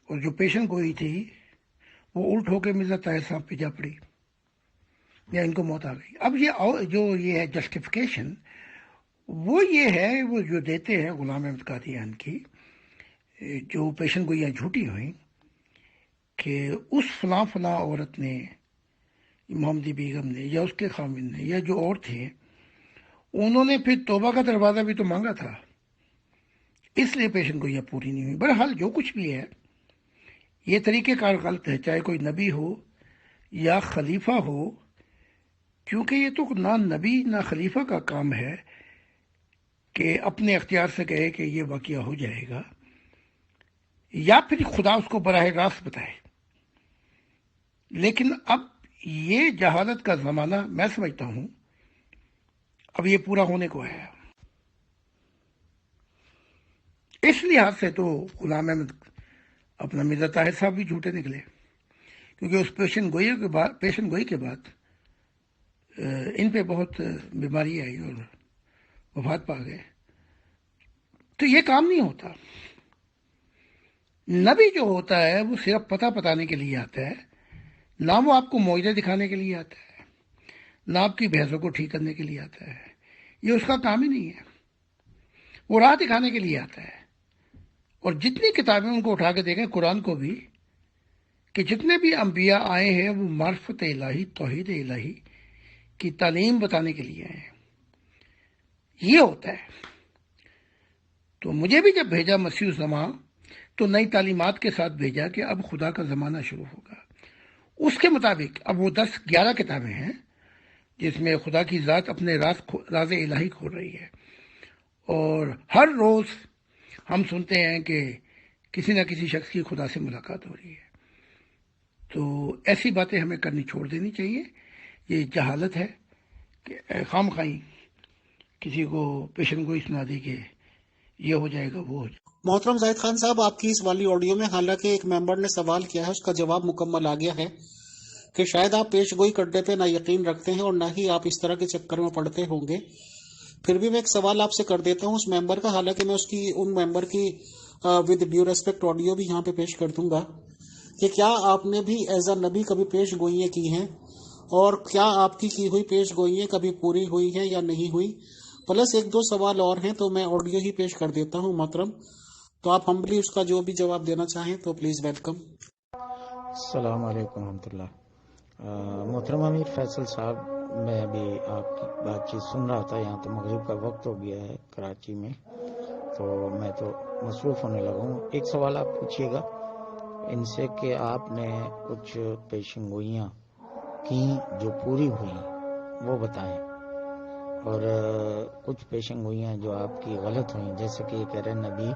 A: اور جو پیشن گوئی تھی وہ الٹ ہو کے مرزا طاہر صاحب پہ جا پڑی یا ان کو موت آ گئی. اب یہ ہے جسٹیفیکیشن، وہ یہ ہے وہ جو دیتے ہیں غلام احمد قادیان کی جو پیشن گوئیاں جھوٹی ہوئیں کہ اس فلاں عورت نے، محمدی بیگم نے یا اس کے خامن نے یا جو اور تھے، انہوں نے پھر توبہ کا دروازہ بھی تو مانگا تھا، اس لیے پیشن گوئیاں پوری نہیں ہوئی. بہرحال جو کچھ بھی ہے یہ طریقہ کار غلط ہے، چاہے کوئی نبی ہو یا خلیفہ ہو، کیونکہ یہ تو نہ نبی نہ خلیفہ کا کام ہے کہ اپنے اختیار سے کہے کہ یہ واقعہ ہو جائے گا، یا پھر خدا اس کو براہ راست بتائے. لیکن اب یہ جہالت کا زمانہ میں سمجھتا ہوں اب یہ پورا ہونے کو ہے. اس لحاظ سے تو غلام احمد اپنا مرزا طاہر صاحب بھی جھوٹے نکلے، کیونکہ اس پیشن گوئی کے بعد ان پہ بہت بیماری آئی اور وفات پا گئے. تو یہ کام نہیں ہوتا. نبی جو ہوتا ہے وہ صرف پتہ بتانے کے لیے آتا ہے، نہ وہ آپ کو معجزے دکھانے کے لیے آتا ہے، نہ آپ کی بحثوں کو ٹھیک کرنے کے لیے آتا ہے. یہ اس کا کام ہی نہیں ہے. وہ راہ دکھانے کے لیے آتا ہے. اور جتنی کتابیں ان کو اٹھا کے دیکھیں، قرآن کو بھی، کہ جتنے بھی انبیاء آئے ہیں وہ معرفت الہی، توحید الہی کی تعلیم بتانے کے لیے آئے ہیں. یہ ہوتا ہے. تو مجھے بھی جب بھیجا مسیح الزمان تو نئی تعلیمات کے ساتھ بھیجا کہ اب خدا کا زمانہ شروع ہوگا. اس کے مطابق اب وہ 10-11 کتابیں ہیں، جس میں خدا کی ذات اپنے راز الہی کھول رہی ہے، اور ہر روز ہم سنتے ہیں کہ کسی نہ کسی شخص کی خدا سے ملاقات ہو رہی ہے۔ تو ایسی باتیں ہمیں کرنی چھوڑ دینی چاہیے۔ یہ جہالت ہے کہ خام خواہی کسی کو پیشن گوئی سنا دی کہ یہ ہو جائے گا، وہ ہو جائے گا۔
B: محترم زاہد خان صاحب، آپ کی اس والی آڈیو میں حالانکہ ایک ممبر نے سوال کیا ہے، اس کا جواب مکمل آ گیا ہے کہ شاید آپ پیش گوئی کرنے پہ نہ یقین رکھتے ہیں اور نہ ہی آپ اس طرح کے چکر میں پڑتے ہوں گے۔ پھر بھی میں ایک سوال آپ سے کر دیتا ہوں اس ممبر کا، حالانکہ میں اس کی ان ممبر کی ود ڈیو ریسپیکٹ آڈیو بھی یہاں پہ پیش کر دوں گا کہ کیا آپ نے بھی ایز اے نبی کبھی پیش گوئیاں کی ہیں، اور کیا آپ کی ہوئی پیش گوئیاں کبھی پوری ہوئی ہیں یا نہیں ہوئی؟ پلس ایک دو سوال اور ہیں تو میں آڈیو ہی پیش کر دیتا ہوں محترم، تو آپ ہمبلی اس کا جو بھی جواب دینا چاہیں تو پلیز ویلکم۔
C: السلام علیکم ورحمۃ اللہ۔ محترم امیر فیصل صاحب، میں ابھی آپ کی بات چیت سن رہا تھا، یہاں تو مغرب کا وقت ہو گیا ہے کراچی میں، تو میں تو مصروف ہونے لگا ہوں۔ ایک سوال آپ پوچھیے گا ان سے کہ آپ نے کچھ پیشن گوئیاں کی جو پوری ہوئیں وہ بتائیں، اور کچھ پیشن گوئیاں جو آپ کی غلط ہوئیں، جیسے کہ یہ کہہ رہے نبی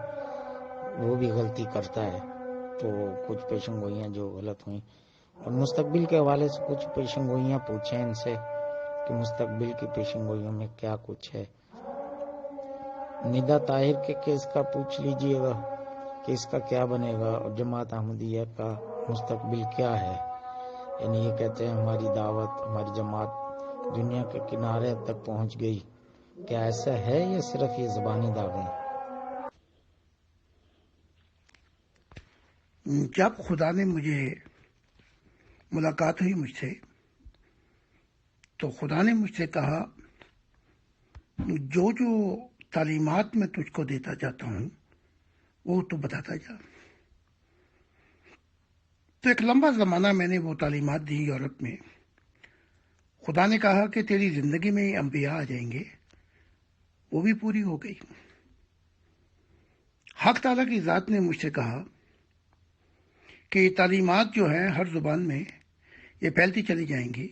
C: وہ بھی غلطی کرتا ہے، تو کچھ پیشن گوئیاں جو غلط ہوئیں، اور مستقبل کے حوالے سے کچھ پیشن گوئیاں پوچھیں ان سے کہ مستقبل کی پیشن گوئیوں میں کیا کچھ ہے۔ ندا طاہر کے کیس کا پوچھ لیجئے گا کہ اس کا کیا بنے گا، اور جماعت احمدیہ کا مستقبل کیا ہے۔ یعنی یہ کہتے ہیں ہماری دعوت، ہماری جماعت دنیا کے کنارے تک پہنچ گئی، کیا ایسا ہے یا صرف یہ زبانی دعوے ہیں؟
A: جب خدا نے مجھے ملاقات ہوئی مجھ سے، تو خدا نے مجھ سے کہا جو تعلیمات میں تجھ کو دیتا جاتا ہوں وہ تو بتاتا جا۔ تو ایک لمبا زمانہ میں نے وہ تعلیمات دی یورپ میں۔ خدا نے کہا کہ تیری زندگی میں انبیاء آ جائیں گے، وہ بھی پوری ہو گئی۔ حق تعالیٰ کی ذات نے مجھ سے کہا کہ یہ تعلیمات جو ہیں ہر زبان میں یہ پھیلتی چلی جائیں گی،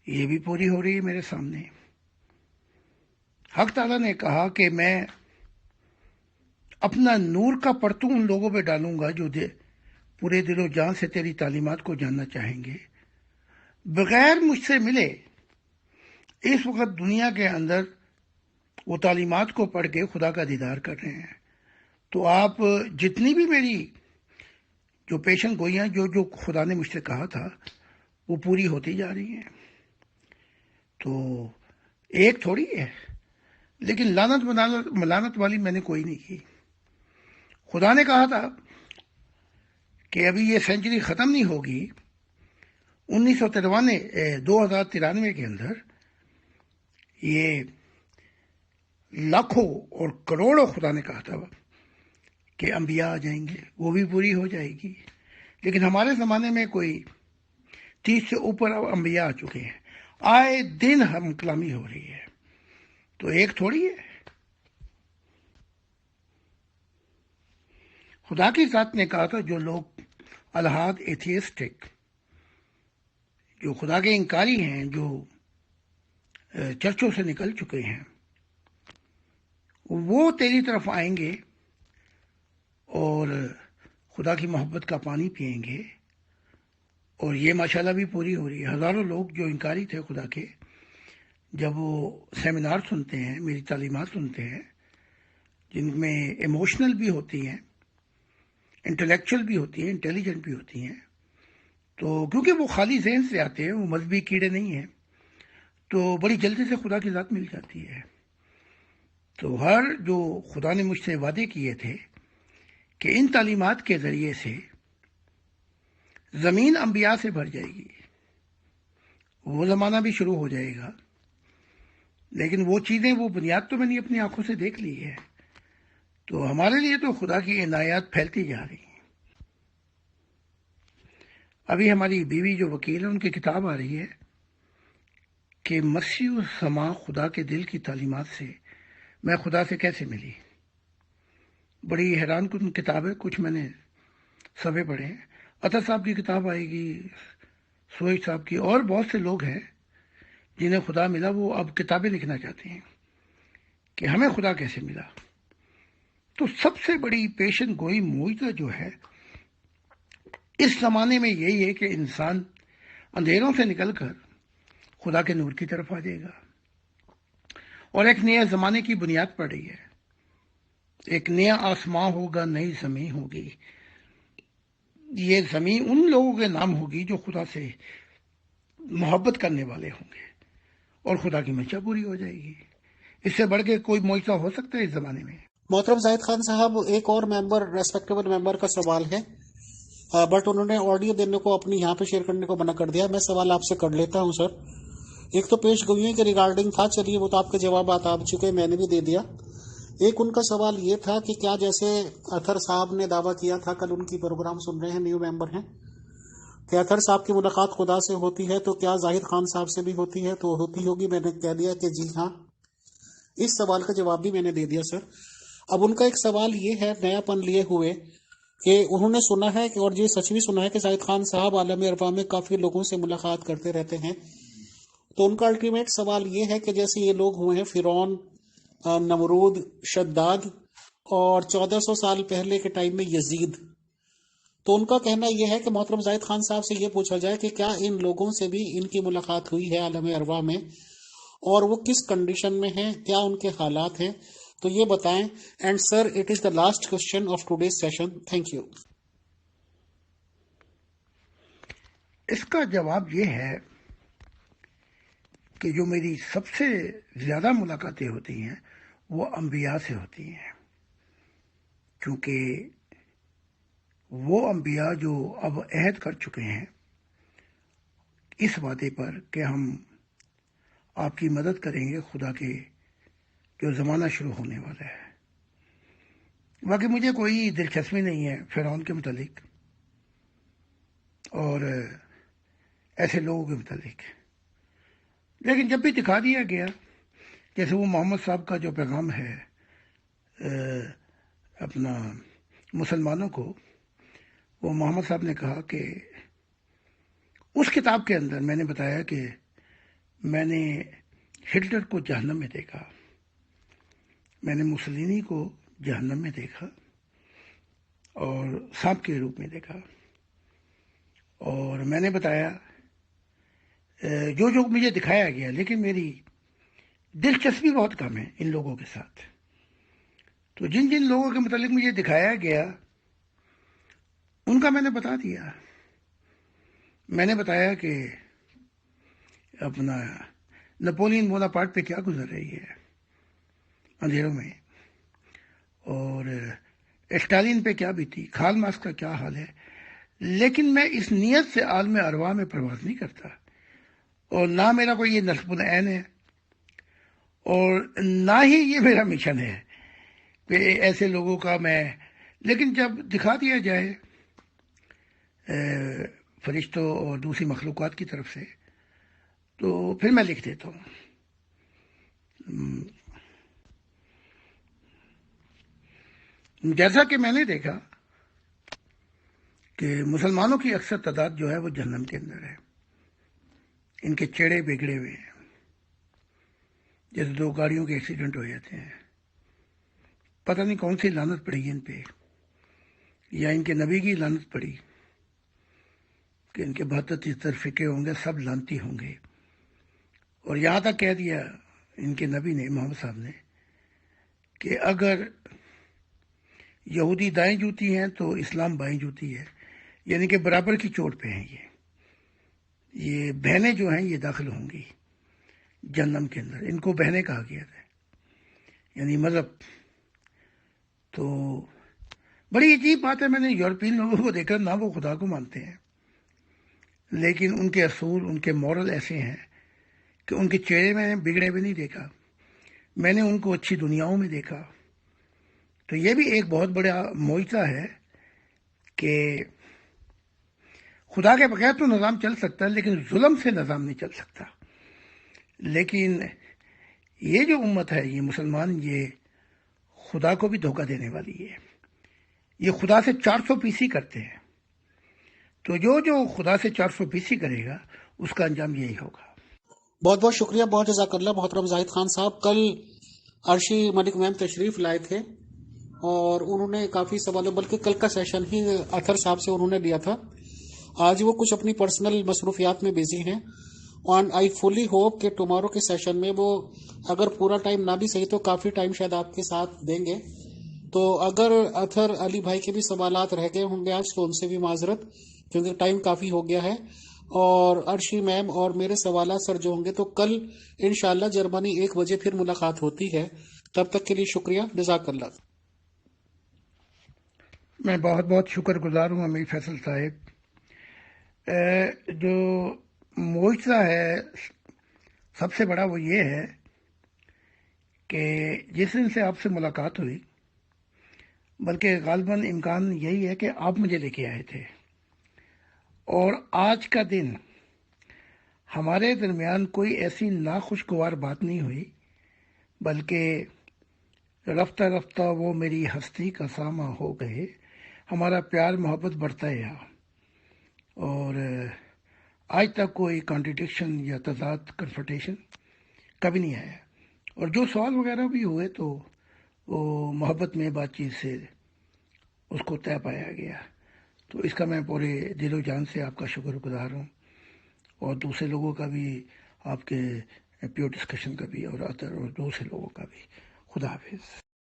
A: یہ بھی پوری ہو رہی ہے میرے سامنے۔ حق تعالیٰ نے کہا کہ میں اپنا نور کا پرتو ان لوگوں پہ ڈالوں گا جو پورے دل و جان سے تیری تعلیمات کو جاننا چاہیں گے، بغیر مجھ سے ملے۔ اس وقت دنیا کے اندر وہ تعلیمات کو پڑھ کے خدا کا دیدار کر رہے ہیں۔ تو آپ جتنی بھی میری جو پیشن گوئیاں جو خدا نے مجھ سے کہا تھا وہ پوری ہوتی جا رہی ہیں۔ تو ایک تھوڑی ہے، لیکن لعنت ملانت والی میں نے کوئی نہیں کی۔ خدا نے کہا تھا کہ ابھی یہ سینچری ختم نہیں ہوگی، 2093 کے اندر یہ لاکھوں اور کروڑوں، خدا نے کہا تھا کہ انبیاء آ جائیں گے، وہ بھی پوری ہو جائے گی۔ لیکن ہمارے زمانے میں کوئی 30 سے اوپر انبیاء آ چکے ہیں، آئے دن ہم کلامی ہو رہی ہے، تو ایک تھوڑی ہے۔ خدا کی ذات نے کہا تھا جو لوگ الحاد ایتھیسٹک، جو خدا کے انکاری ہیں، جو چرچوں سے نکل چکے ہیں، وہ تیری طرف آئیں گے اور خدا کی محبت کا پانی پئیں گے، اور یہ ماشاءاللہ بھی پوری ہو رہی ہے۔ ہزاروں لوگ جو انکاری تھے خدا کے، جب وہ سیمینار سنتے ہیں، میری تعلیمات سنتے ہیں، جن میں ایموشنل بھی ہوتی ہیں، انٹلیکچل بھی ہوتی ہیں، انٹیلیجنٹ بھی ہوتی ہیں، تو کیونکہ وہ خالی ذہن سے آتے ہیں، وہ مذہبی کیڑے نہیں ہیں، تو بڑی جلدی سے خدا کی ذات مل جاتی ہے۔ تو ہر جو خدا نے مجھ سے وعدے کیے تھے کہ ان تعلیمات کے ذریعے سے زمین انبیاء سے بھر جائے گی، وہ زمانہ بھی شروع ہو جائے گا۔ لیکن وہ چیزیں، وہ بنیاد تو میں نے اپنی آنکھوں سے دیکھ لی ہے۔ تو ہمارے لیے تو خدا کی عنایات پھیلتی جا رہی ہیں۔ ابھی ہماری بیوی جو وکیل ہے، ان کی کتاب آ رہی ہے کہ مسیح السما خدا کے دل کی تعلیمات سے میں خدا سے کیسے ملی۔ بڑی حیران کن کتاب ہے، کچھ میں نے صفحے پڑھے ہیں۔ عطا صاحب کی کتاب آئے گی، سوہیب صاحب کی، اور بہت سے لوگ ہیں جنہیں خدا ملا وہ اب کتابیں لکھنا چاہتے ہیں کہ ہمیں خدا کیسے ملا. تو سب سے بڑی پیشن گوئی معجزہ جو ہے اس زمانے میں یہی ہے کہ انسان اندھیروں سے نکل کر خدا کے نور کی طرف آ جائے گا اور ایک نئے زمانے کی بنیاد پڑ رہی ہے. ایک نیا آسمان ہوگا، نئی زمین ہوگی. یہ زمین ان لوگوں کے نام ہوگی جو خدا سے محبت کرنے والے ہوں گے اور خدا کی منشا پوری ہو جائے گی. اس سے بڑھ کے کوئی معجزہ ہو سکتا ہے اس زمانے میں؟
B: محترم زاہد خان صاحب، ایک اور ریسپیکٹیبل ممبر کا سوال ہے، بٹ انہوں نے آڈیو دینے کو اپنی یہاں پہ شیئر کرنے کو منع کر دیا. میں سوال آپ سے کر لیتا ہوں سر. ایک تو پیش گوئیوں کے ریگارڈنگ تھا، چلیے وہ تو آپ کے جوابات آ چکے، میں نے بھی دے دیا. ایک ان کا سوال یہ تھا کہ کیا جیسے اطہر صاحب نے دعویٰ کیا تھا، کل ان کی پروگرام سن رہے ہیں، نیو ممبر ہیں، کہ اطہر صاحب کی ملاقات خدا سے ہوتی ہے، تو کیا زاہد خان صاحب سے بھی ہوتی ہے؟ تو ہوتی ہوگی. میں نے کہہ دیا کہ جی ہاں. اس سوال کا جواب بھی میں نے دے دیا سر. اب ان کا ایک سوال یہ ہے نیا پن لیے ہوئے کہ انہوں نے سنا ہے کہ، اور یہ سچ بھی سنا ہے کہ زاہد خان صاحب عالم ارواح میں کافی لوگوں سے ملاقات کرتے رہتے ہیں. تو ان کا الٹیمیٹ سوال یہ ہے کہ جیسے یہ لوگ ہوئے ہیں فرعون، نمرود، شداد اور 1400 سال پہلے کے ٹائم میں یزید، تو ان کا کہنا یہ ہے کہ محترم زاہد خان صاحب سے یہ پوچھا جائے کہ کیا ان لوگوں سے بھی ان کی ملاقات ہوئی ہے عالم ارواح میں، اور وہ کس کنڈیشن میں ہیں، کیا ان کے حالات ہیں، تو یہ بتائیں. And sir it is the last question of today's session. Thank you.
A: اس کا جواب یہ ہے کہ جو میری سب سے زیادہ ملاقاتیں ہوتی ہیں وہ انبیاء سے ہوتی ہیں، کیونکہ وہ انبیاء جو اب عہد کر چکے ہیں اس وعدے پر کہ ہم آپ کی مدد کریں گے خدا کے جو زمانہ شروع ہونے والا ہے. باقی مجھے کوئی دلچسپی نہیں ہے فرعون کے متعلق اور ایسے لوگوں کے متعلق، لیکن جب بھی دکھا دیا گیا، جیسے وہ محمد صاحب کا جو پیغام ہے اپنا مسلمانوں کو، وہ محمد صاحب نے کہا کہ اس کتاب کے اندر میں نے بتایا کہ میں نے ہٹلر کو جہنم میں دیکھا، میں نے مسولینی کو جہنم میں دیکھا اور سانپ کے روپ میں دیکھا، اور میں نے بتایا جو مجھے دکھایا گیا، لیکن میری دلچسپی بہت کم ہے ان لوگوں کے ساتھ. تو جن جن لوگوں کے متعلق مجھے دکھایا گیا ان کا میں نے بتا دیا. میں نے بتایا کہ اپنا نپولین بوناپارٹ پہ کیا گزر رہی ہے اندھیروں میں، اور اسٹالین پہ کیا بیتی، کارل مارکس کا کیا حال ہے. لیکن میں اس نیت سے عالم ارواح میں پرواز نہیں کرتا، اور نہ میرا کوئی یہ نصب العین ہے، اور نہ ہی یہ میرا مشن ہے کہ ایسے لوگوں کا میں، لیکن جب دکھا دیا جائے فرشتوں اور دوسری مخلوقات کی طرف سے تو پھر میں لکھ دیتا ہوں. جیسا کہ میں نے دیکھا کہ مسلمانوں کی اکثر تعداد جو ہے وہ جہنم کے اندر ہے، ان کے چہرے بگڑے ہوئے ہیں، جیسے 2 گاڑیوں کے ایکسیڈنٹ ہو جاتے ہیں. پتہ نہیں کون سی لعنت پڑی ان پہ، یا ان کے نبی کی لعنت پڑی کہ ان کے 72-73 فقے ہوں گے، سب لعنتی ہوں گے. اور یہاں تک کہہ دیا ان کے نبی نے، محمد صاحب نے، کہ اگر یہودی دائیں جوتی ہیں تو اسلام بائیں جوتی ہے، یعنی کہ برابر کی چوٹ پہ ہیں. یہ بہنیں جو ہیں یہ داخل ہوں گی جہنم کے اندر. ان کو بہنیں کہا گیا تھا، یعنی مذہب. تو بڑی عجیب بات ہے، میں نے یورپین لوگوں کو دیکھا، نہ وہ خدا کو مانتے ہیں، لیکن ان کے اصول، ان کے مورل ایسے ہیں کہ ان کے چہرے میں بگڑے ہوئے نہیں دیکھا. میں نے ان کو اچھی دنیاؤں میں دیکھا. تو یہ بھی ایک بہت بڑا معجزہ ہے کہ خدا کے بغیر تو نظام چل سکتا ہے، لیکن ظلم سے نظام نہیں چل سکتا. لیکن یہ جو امت ہے، یہ مسلمان، یہ خدا کو بھی دھوکہ دینے والی ہے. یہ خدا سے 400 کرتے ہیں. تو جو خدا سے 400 کرے گا اس کا انجام یہی ہوگا.
B: بہت بہت شکریہ، بہت جزاک اللہ محترم زاہد خان صاحب. کل عرشی ملک میم تشریف لائے تھے اور انہوں نے کافی سوالوں، بلکہ کل کا سیشن ہی اطہر صاحب سے انہوں نے لیا تھا. آج وہ کچھ اپنی پرسنل مصروفیات میں بزی ہیں، اینڈ آئی فلی ہوپ کہ ٹمارو کے سیشن میں وہ اگر پورا ٹائم نہ بھی صحیح تو کافی ٹائم شاید آپ کے ساتھ دیں گے. تو اگر اطہر علی بھائی کے بھی سوالات رہ گئے ہوں گے آج تو ان سے بھی معذرت، کیونکہ ٹائم کافی ہو گیا ہے. اور عرشی میم اور میرے سوالات سر جو ہوں گے تو کل انشاءاللہ جرمنی 1 بجے پھر ملاقات ہوتی ہے. تب تک کے لیے شکریہ، جزاک اللہ.
A: میں بہت بہت شکر گزار ہوں امیر فیصل صاحب. جو معجزہ ہے سب سے بڑا وہ یہ ہے کہ جس دن سے آپ سے ملاقات ہوئی، بلکہ غالباً امکان یہی ہے کہ آپ مجھے لے کے آئے تھے، اور آج کا دن ہمارے درمیان کوئی ایسی ناخوشگوار بات نہیں ہوئی، بلکہ رفتہ رفتہ وہ میری ہستی کا ساماں ہو گئے. ہمارا پیار محبت بڑھتا ہے، اور آج تک کوئی کانٹرڈکشن یا تضاد کنفرٹیشن کبھی نہیں آیا. اور جو سوال وغیرہ بھی ہوئے تو وہ محبت میں بات چیت سے اس کو طے پایا گیا. تو اس کا میں پورے دل و جان سے آپ کا شکر گزار ہوں، اور دوسرے لوگوں کا بھی، آپ کے پیور ڈسکشن کا بھی، اور ادر اور دوسرے لوگوں کا بھی. خدا حافظ.